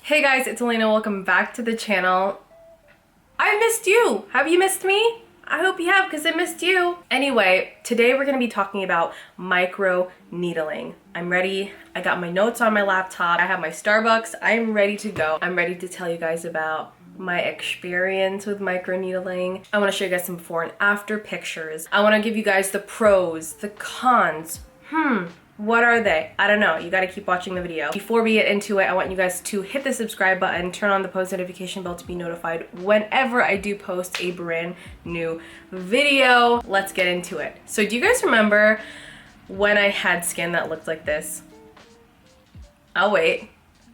Hey guys, it's Elena. Welcome back to the channel. I missed you. Have you missed me? I hope you have, because I missed you. Anyway, today we're going to be talking about micro needling. I'm ready. I got my notes on my laptop. I have my Starbucks. I'm ready to go. I'm ready to tell you guys about my experience with micro needling. I want to show you guys some before and after pictures. I want to give you guys the pros, the cons. What are they? I don't know. You got to keep watching the video. Before we get into it, I want you guys to hit the subscribe button, turn on the post notification bell to be notified whenever I do post a brand new video. Let's get into it. So do you guys remember when I had skin that looked like this? I'll wait,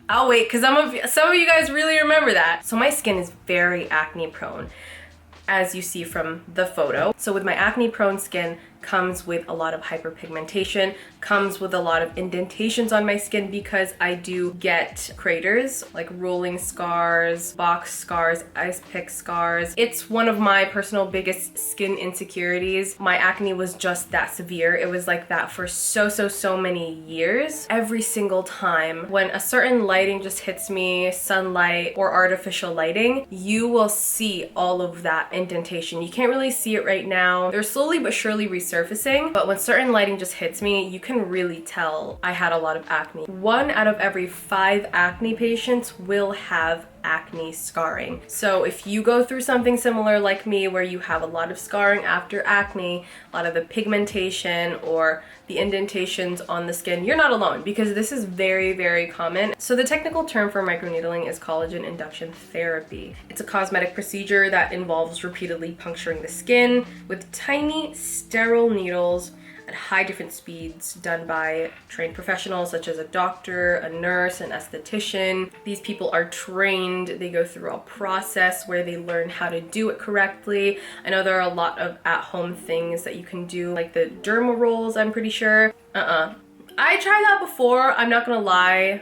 because some of you guys really remember that. So my skin is very acne prone, as you see from the photo. So with my acne prone skin comes with a lot of hyperpigmentation, comes with a lot of indentations on my skin because I do get craters, like rolling scars, box scars, ice pick scars. It's one of my personal biggest skin insecurities. My acne was just that severe. It was like that for so many years. Every single time when a certain lighting just hits me, sunlight or artificial lighting, you will see all of that indentation. You can't really see it right now. They're slowly but surely resurfacing, but when certain lighting just hits me, you can really tell I had a lot of acne. 1 out of every 5 acne patients will have acne scarring. So if you go through something similar like me, where you have a lot of scarring after acne, a lot of the pigmentation or the indentations on the skin, you're not alone, because this is very common. So the technical term for microneedling is collagen induction therapy. It's a cosmetic procedure that involves repeatedly puncturing the skin with tiny sterile needles at high different speeds, done by trained professionals such as a doctor, a nurse, an esthetician. These people are trained. They go through a process where they learn how to do it correctly. I know there are a lot of at-home things that you can do, like the derma rolls, I'm pretty sure. I tried that before. I'm not gonna lie,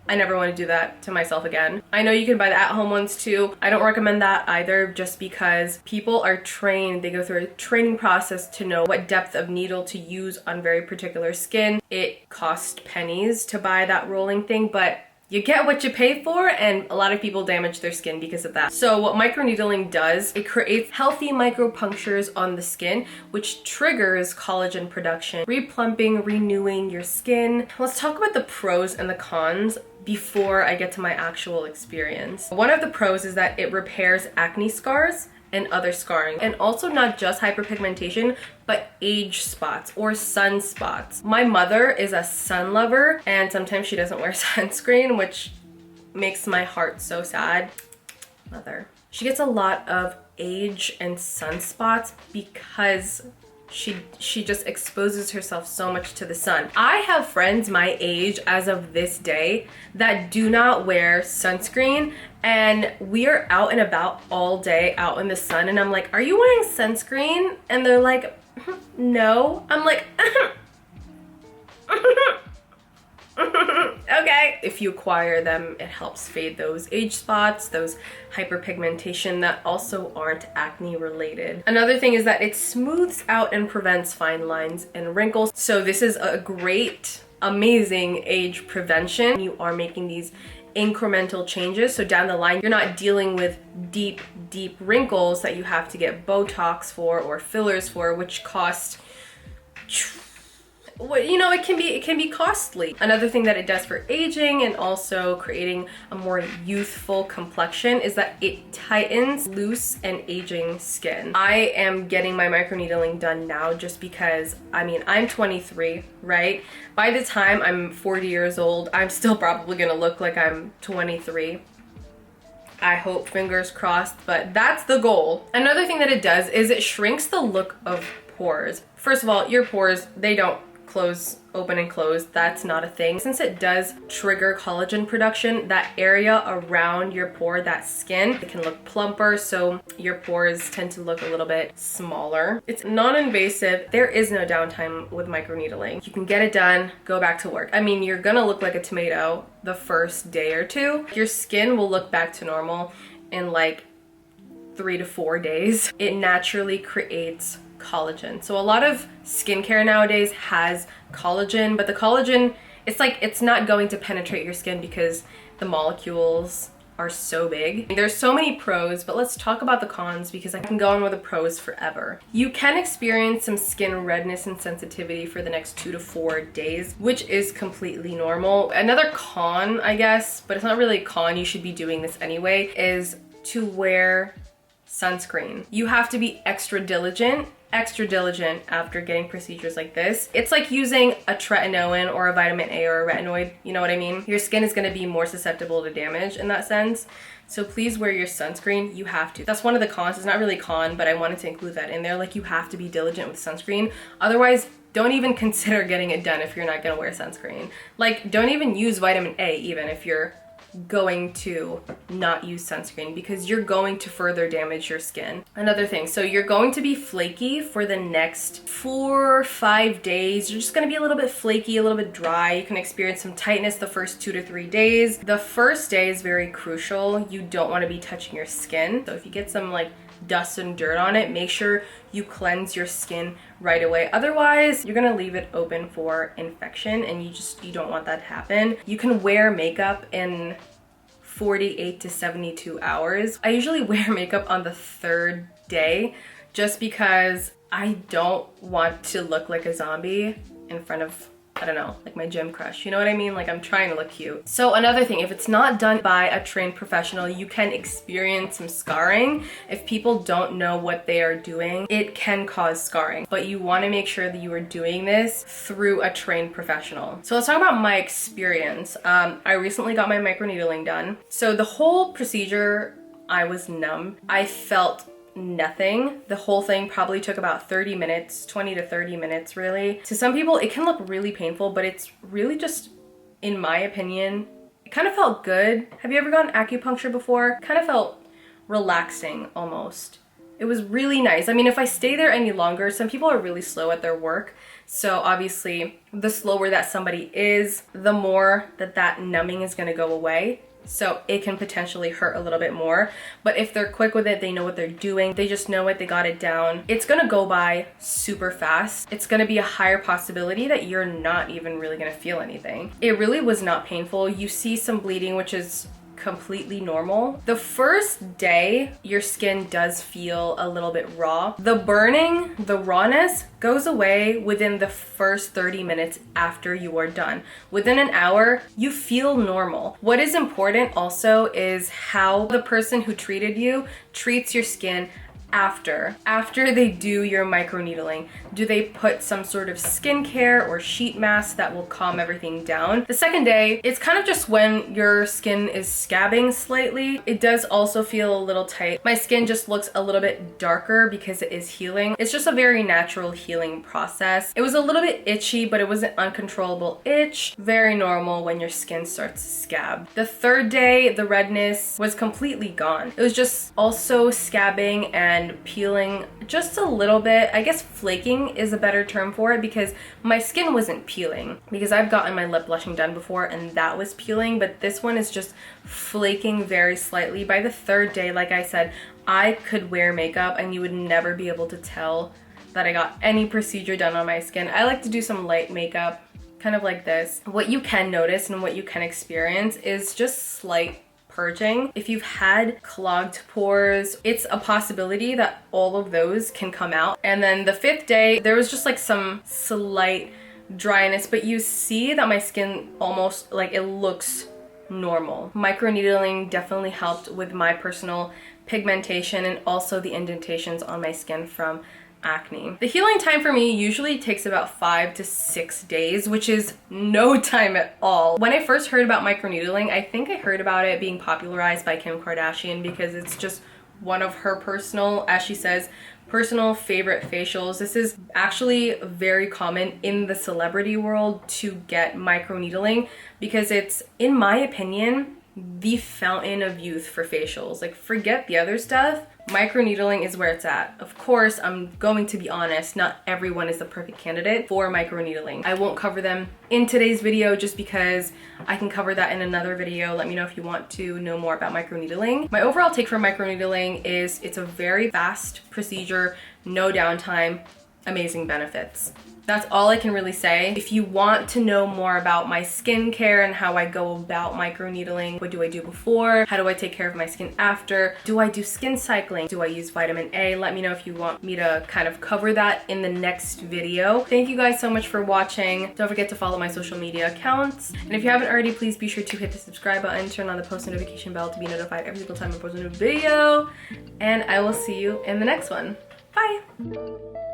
I never want to do that to myself again. I know you can buy the at-home ones too. I don't recommend that either, just because people are trained. They go through a training process to know what depth of needle to use on very particular skin. It costs pennies to buy that rolling thing, but you get what you pay for, and a lot of people damage their skin because of that. So what microneedling does, it creates healthy micropunctures on the skin, which triggers collagen production, replumping, renewing your skin. Let's talk about the pros and the cons before I get to my actual experience. One of the pros is that it repairs acne scars and other scarring, and also not just hyperpigmentation, but age spots or sunspots. My mother is a sun lover, and sometimes she doesn't wear sunscreen, which makes my heart so sad. Mother. She gets a lot of age and sunspots because she just exposes herself so much to the sun. I have friends my age as of this day that do not wear sunscreen, and we are out and about all day out in the sun, and I'm like, are you wearing sunscreen? And they're like, no. I'm like, okay. If you acquire them, it helps fade those age spots, those hyperpigmentation that also aren't acne related. Another thing is that it smooths out and prevents fine lines and wrinkles. So this is a great, amazing age prevention. You are making these incremental changes, so down the line you're not dealing with deep wrinkles that you have to get Botox for or fillers for, which cost, you know, it can be costly. Another thing that it does for aging and also creating a more youthful complexion is that it tightens loose and aging skin. I am getting my microneedling done now just because, I mean, I'm 23, right? By the time I'm 40 years old, I'm still probably gonna look like I'm 23. I hope, fingers crossed, but that's the goal. Another thing that it does is it shrinks the look of pores. First of all, your pores, they don't open and close. That's not a thing. Since it does trigger collagen production, that area around your pore, that skin, it can look plumper, so your pores tend to look a little bit smaller. It's non-invasive. There is no downtime with microneedling. You can get it done, go back to work. I mean, you're gonna look like a tomato the first day or two. Your skin will look back to normal in like 3 to 4 days. It naturally creates collagen. So a lot of skincare nowadays has collagen, but the collagen, it's like, it's not going to penetrate your skin because The molecules are so big. There's so many pros, but let's talk about the cons because I can go on with the pros forever. You can experience some skin redness and sensitivity for the next 2 to 4 days, which is completely normal. Another con, I guess, but it's not really a con, you should be doing this anyway, is to wear sunscreen. You have to be extra diligent after getting procedures like this. It's like using a tretinoin or a vitamin A or a retinoid, you know what I mean? Your skin is gonna be more susceptible to damage in that sense. So please wear your sunscreen, you have to. That's one of the cons, it's not really a con, but I wanted to include that in there. Like you have to be diligent with sunscreen. Otherwise, don't even consider getting it done if you're not gonna wear sunscreen. Like don't even use vitamin A even if you're going to not use sunscreen because you're going to further damage your skin. Another thing, so you're going to be flaky for the next 4 or 5 days. You're just going to be a little bit flaky, a little bit dry. You can experience some tightness the first 2 to 3 days. The first day is very crucial. You don't want to be touching your skin. So if you get some like dust and dirt on it, make sure you cleanse your skin right away. Otherwise, you're gonna leave it open for infection and you don't want that to happen. You can wear makeup in 48 to 72 hours. I usually wear makeup on the 3rd day just because I don't want to look like a zombie in front of, I don't know, like my gym crush. You know what I mean? Like I'm trying to look cute. So another thing, if it's not done by a trained professional, you can experience some scarring. If people don't know what they are doing, it can cause scarring. But you want to make sure that you are doing this through a trained professional. So let's talk about my experience. I recently got my microneedling done. So the whole procedure, I was numb. I felt nothing. The whole thing probably took about 30 minutes, 20 to 30 minutes really. To some people it can look really painful, but it's really just, in my opinion, it kind of felt good. Have you ever gotten acupuncture before? Kind of felt relaxing almost. It was really nice. I mean, if I stay there any longer, some people are really slow at their work. So obviously the slower that somebody is, the more that numbing is gonna go away. So it can potentially hurt a little bit more. But if they're quick with it, they know what they're doing, they just know it, they got it down, it's gonna go by super fast. It's gonna be a higher possibility that you're not even really gonna feel anything. It really was not painful. You see some bleeding, which is completely normal. The first day, your skin does feel a little bit raw. The burning, the rawness goes away within the first 30 minutes after you are done. Within an hour, you feel normal. What is important also is how the person who treated you treats your skin after they do your microneedling. Do they put some sort of skincare or sheet mask that will calm everything down? The second day, it's kind of just when your skin is scabbing slightly. It does also feel a little tight. My skin just looks a little bit darker because it is healing. It's just a very natural healing process. It was a little bit itchy, but it wasn't uncontrollable itch. Very normal when your skin starts to scab. The third day, the redness was completely gone. It was just also scabbing and peeling just a little bit. I guess flaking is a better term for it because my skin wasn't peeling, because I've gotten my lip blushing done before and that was peeling, but this one is just flaking very slightly. By the third day, like I said, I could wear makeup and you would never be able to tell that I got any procedure done on my skin. I like to do some light makeup, kind of like this. What you can notice and what you can experience is just slight purging. If you've had clogged pores, it's a possibility that all of those can come out. And then the 5th day, there was just like some slight dryness, but you see that my skin almost like it looks normal. Microneedling definitely helped with my personal pigmentation and also the indentations on my skin from acne. The healing time for me usually takes about 5 to 6 days, which is no time at all. When I first heard about microneedling, I think I heard about it being popularized by Kim Kardashian because it's just one of her personal, as she says, personal favorite facials. This is actually very common in the celebrity world to get microneedling because it's, in my opinion, the fountain of youth for facials. Like, forget the other stuff. Microneedling is where it's at. Of course, I'm going to be honest, not everyone is the perfect candidate for microneedling. I won't cover them in today's video just because I can cover that in another video. Let me know if you want to know more about microneedling. My overall take for microneedling is it's a very fast procedure, no downtime, amazing benefits. That's all I can really say. If you want to know more about my skincare and how I go about microneedling, what do I do before? How do I take care of my skin after? Do I do skin cycling? Do I use vitamin A? Let me know if you want me to kind of cover that in the next video. Thank you guys so much for watching. Don't forget to follow my social media accounts. And if you haven't already, please be sure to hit the subscribe button, turn on the post notification bell to be notified every single time I post a new video. And I will see you in the next one. Bye.